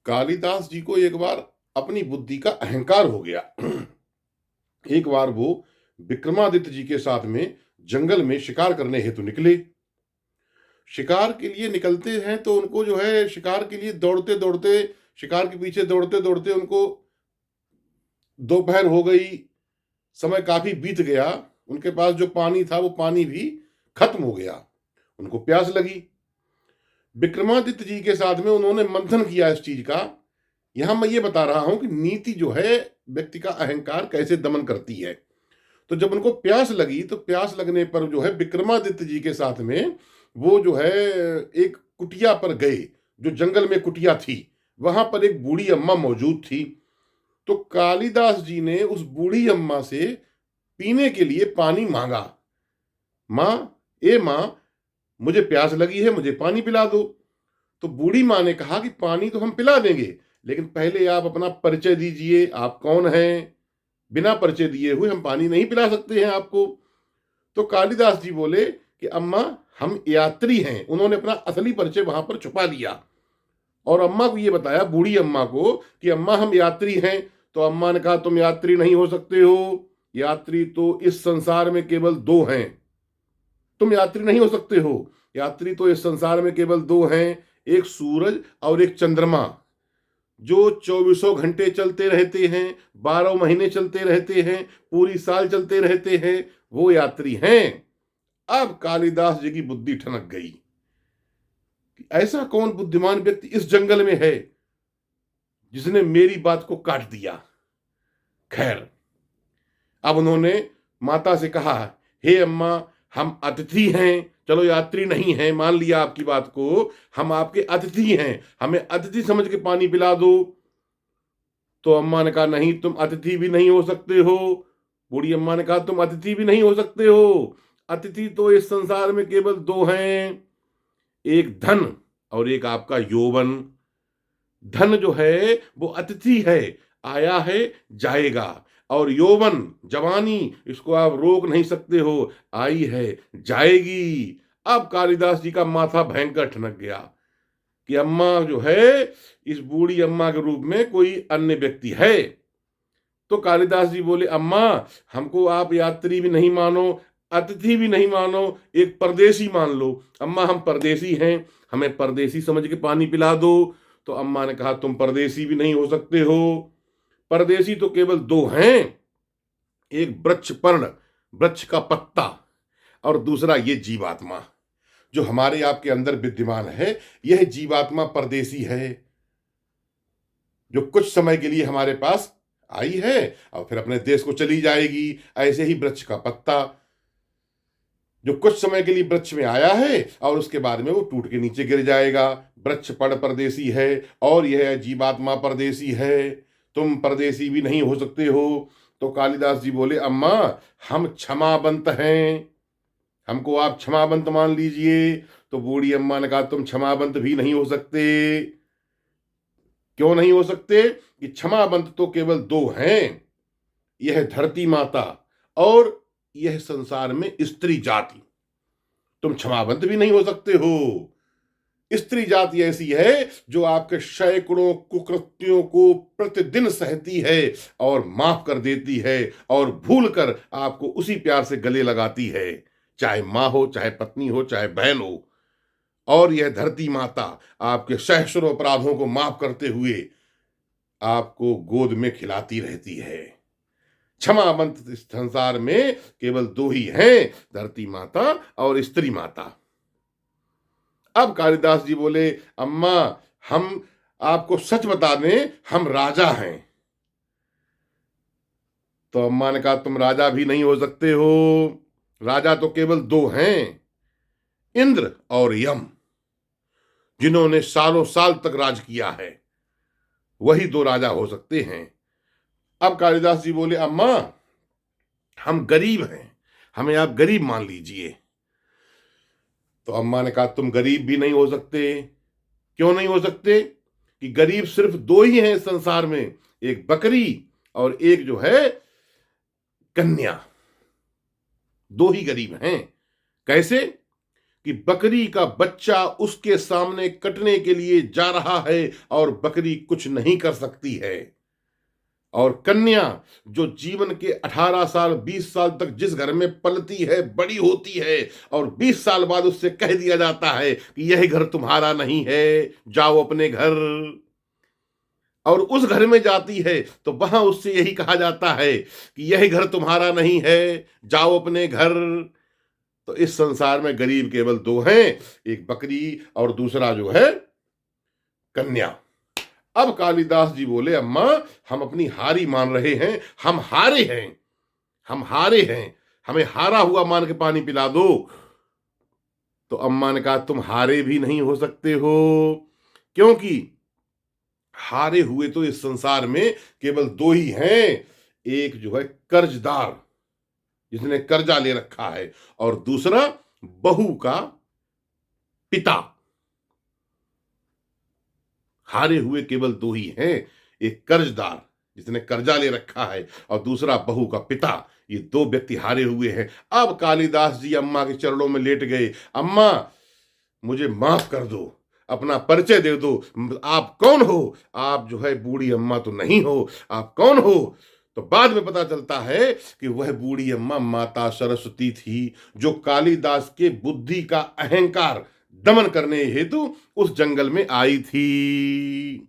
कालिदास जी को एक बार अपनी बुद्धि का अहंकार हो गया। एक बार वो विक्रमादित्य जी के साथ में जंगल में शिकार करने हेतु निकले। शिकार के लिए निकलते हैं तो उनको जो है शिकार के लिए दौड़ते दौड़ते, शिकार के पीछे दौड़ते दौड़ते उनको दोपहर हो गई, समय काफी बीत गया। उनके पास जो पानी था वो पानी भी खत्म हो गया। उनको प्यास लगी। विक्रमादित्य जी के साथ में उन्होंने मंथन किया इस चीज का। यहां मैं ये बता रहा हूं कि नीति जो है व्यक्ति का अहंकार कैसे दमन करती है। तो जब उनको प्यास लगी तो प्यास लगने पर जो है विक्रमादित्य जी के साथ में वो जो है एक कुटिया पर गए, जो जंगल में कुटिया थी। वहां पर एक बूढ़ी अम्मा मौजूद थी। तो कालिदास जी ने उस बूढ़ी अम्मा से पीने के लिए पानी मांगा। माँ, ए माँ, मुझे प्यास लगी है, मुझे पानी पिला दो। तो बूढ़ी माँ ने कहा कि पानी तो हम पिला देंगे, लेकिन पहले आप अपना परिचय दीजिए, आप कौन हैं। बिना परिचय दिए हुए हम पानी नहीं पिला सकते हैं आपको। तो कालिदास जी बोले कि अम्मा, हम यात्री हैं। उन्होंने अपना असली परिचय वहां पर छुपा लिया और अम्मा को ये बताया, बूढ़ी अम्मा को, कि अम्मा हम यात्री हैं। तो अम्मा ने कहा तुम यात्री नहीं हो सकते हो, यात्री तो इस संसार में केवल दो हैं। तुम यात्री नहीं हो सकते हो, यात्री तो इस संसार में केवल दो हैं, एक सूरज और एक चंद्रमा, जो चौबीसों घंटे चलते रहते हैं, 12 महीने चलते रहते हैं, पूरी साल चलते रहते हैं, वो यात्री हैं। अब कालिदास जी की बुद्धि ठनक गई कि ऐसा कौन बुद्धिमान व्यक्ति इस जंगल में है जिसने मेरी बात को काट दिया। खैर, अब उन्होंने माता से कहा, हे अम्मा, हम अतिथि हैं, चलो यात्री नहीं हैं, मान लिया आपकी बात को, हम आपके अतिथि हैं, हमें अतिथि समझ के पानी पिला दो। तो अम्मा ने कहा, नहीं, तुम अतिथि भी नहीं हो सकते हो। बूढ़ी अम्मा ने कहा, तुम अतिथि भी नहीं हो सकते हो, अतिथि तो इस संसार में केवल दो हैं, एक धन और एक आपका यौवन। धन जो है वो अतिथि है, आया है, जाएगा। और यौवन, जवानी, इसको आप रोक नहीं सकते हो, आई है, जाएगी। अब कालिदास जी का माथा भयंकर ठनक गया कि अम्मा जो है, इस बूढ़ी अम्मा के रूप में कोई अन्य व्यक्ति है। तो कालिदास जी बोले, अम्मा, हमको आप यात्री भी नहीं मानो, अतिथि भी नहीं मानो, एक परदेसी मान लो। अम्मा, हम परदेसी हैं, हमें परदेसी समझ के पानी पिला दो। तो अम्मा ने कहा, तुम परदेसी भी नहीं हो सकते हो, परदेसी तो केवल दो हैं, एक वृक्ष पर्ण, वृक्ष का पत्ता, और दूसरा ये जीवात्मा जो हमारे आपके अंदर विद्यमान है। यह जीवात्मा परदेसी है, जो कुछ समय के लिए हमारे पास आई है और फिर अपने देश को चली जाएगी। ऐसे ही वृक्ष का पत्ता जो कुछ समय के लिए वृक्ष में आया है और उसके बाद में वो टूट के नीचे गिर जाएगा। वृक्ष पड़ परदेसी है और यह जीवात्मा परदेसी है, तुम परदेसी भी नहीं हो सकते हो। तो कालिदास जी बोले, अम्मा, हम क्षमावंत हैं, हमको आप क्षमावंत मान लीजिए। तो बूढ़ी अम्मा ने कहा, तुम क्षमावंत भी नहीं हो सकते। क्यों नहीं हो सकते? कि क्षमावंत तो केवल दो हैं, यह धरती माता और यह संसार में स्त्री जाति। तुम क्षमावंत भी नहीं हो सकते हो। स्त्री जाति ऐसी है जो आपके सैकड़ों कुकृत्यों को प्रतिदिन सहती है और माफ कर देती है और भूल कर आपको उसी प्यार से गले लगाती है, चाहे मां हो, चाहे पत्नी हो, चाहे बहन हो। और यह धरती माता आपके सहस्रों अपराधों को माफ करते हुए आपको गोद में खिलाती रहती है। क्षमावंत इस संसार में केवल दो ही हैं, धरती माता और स्त्री माता। अब कालिदास जी बोले, अम्मा, हम आपको सच बता दें, हम राजा हैं। तो अम्मा ने कहा, तुम राजा भी नहीं हो सकते हो, राजा तो केवल दो हैं, इंद्र और यम, जिन्होंने सालों साल तक राज किया है, वही दो राजा हो सकते हैं। अब कालिदास जी बोले, अम्मा, हम गरीब हैं, हमें आप गरीब मान लीजिए। तो अम्मा ने कहा, तुम गरीब भी नहीं हो सकते। क्यों नहीं हो सकते? कि गरीब सिर्फ दो ही हैं इस संसार में, एक बकरी और एक जो है कन्या, दो ही गरीब हैं। कैसे? कि बकरी का बच्चा उसके सामने कटने के लिए जा रहा है और बकरी कुछ नहीं कर सकती है। और कन्या जो जीवन के 18 साल 20 साल तक जिस घर में पलती है, बड़ी होती है, और 20 साल बाद उससे कह दिया जाता है कि यह घर तुम्हारा नहीं है, जाओ अपने घर, और उस घर में जाती है तो वहां उससे यही कहा जाता है कि यह घर तुम्हारा नहीं है, जाओ अपने घर। तो इस संसार में गरीब केवल दो हैं, एक बकरी और दूसरा जो है कन्या। अब कालिदास जी बोले, अम्मा हम अपनी हारी मान रहे हैं, हम हारे हैं, हम हारे हैं, हमें हारा हुआ मान के पानी पिला दो। तो अम्मा ने कहा, तुम हारे भी नहीं हो सकते हो, क्योंकि हारे हुए तो इस संसार में केवल दो ही हैं, एक जो है कर्जदार जिसने कर्जा ले रखा है, और दूसरा बहू का पिता। हारे हुए केवल दो ही हैं, एक कर्जदार जिसने कर्जा ले रखा है और दूसरा बहू का पिता। ये दो व्यक्ति हारे हुए हैं। अब कालिदास जी अम्मा के चरणों में लेट गए, अम्मा मुझे माफ कर दो, अपना परिचय दे दो, आप कौन हो? आप जो है बूढ़ी अम्मा तो नहीं हो, आप कौन हो? तो बाद में पता चलता है कि वह बूढ़ी अम्मा माता सरस्वती थी, जो कालिदास के बुद्धि का अहंकार दमन करने हेतु उस जंगल में आई थी।